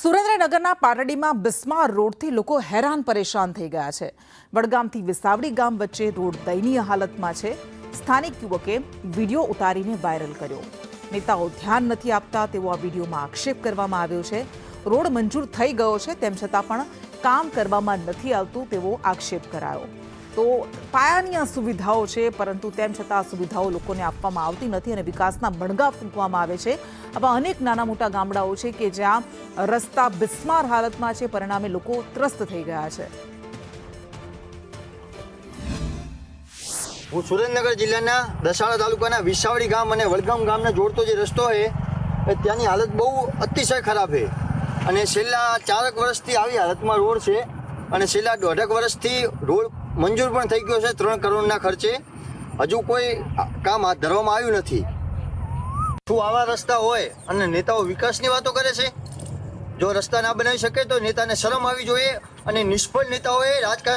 સુરેન્દ્રનગરના પારડીમાં બિસ્માર રોડથી લોકો હેરાન પરેશાન થઈ ગયા છે। વડગામથી વિસાવડી ગામ વચ્ચે રોડ દયનીય હાલતમાં છે। સ્થાનિક યુવકે વિડીયો ઉતારીને વાયરલ કર્યો। નેતાઓ ધ્યાન નથી આપતા તેવો આ વિડીયોમાં આક્ષેપ કરવામાં આવ્યો છે। રોડ મંજૂર થઈ ગયો છે તેમ છતાં પણ કામ કરવામાં નથી આવતું તેવો આક્ષેપ કરાયો। તો પાયાની આ સુવિધાઓ છે પરંતુ તેમ છતાં આ સુવિધાઓ લોકોને આપવામાં આવતી નથી અને વિકાસના બણગા ફૂંકવામાં આવે છે। આવા અનેક નાના મોટા ગામડાઓ છે કે જ્યાં રસ્તા બિસ્માર હાલતમાં છે, પરિણામે લોકો ત્રસ્ત થઈ ગયા છે। હું સુરેન્દ્રનગર જિલ્લાના દસાડા તાલુકાના વિસાવડી ગામ અને વડગામ ગામને જોડતો જે રસ્તો છે એ ત્યાંની હાલત બહુ અતિશય ખરાબ છે અને છેલ્લા 4 વર્ષથી આવી હાલતમાં રોડ છે અને છેલ્લા 1.5 વર્ષથી રોડ મંજૂર પણ થઈ ગયો છે 3 કરોડના ખર્ચે। હજુ કોઈ કામ હાથ ધરવામાં આવ્યું નથી। શું આવા રસ્તા હોય અને નેતાઓ વિકાસની વાતો કરે છે? જો રસ્તા ના બનાવી શકે તો નેતાને શરમ આવી જોઈએ અને નિષ્ફળ નેતાઓએ રાજકારણ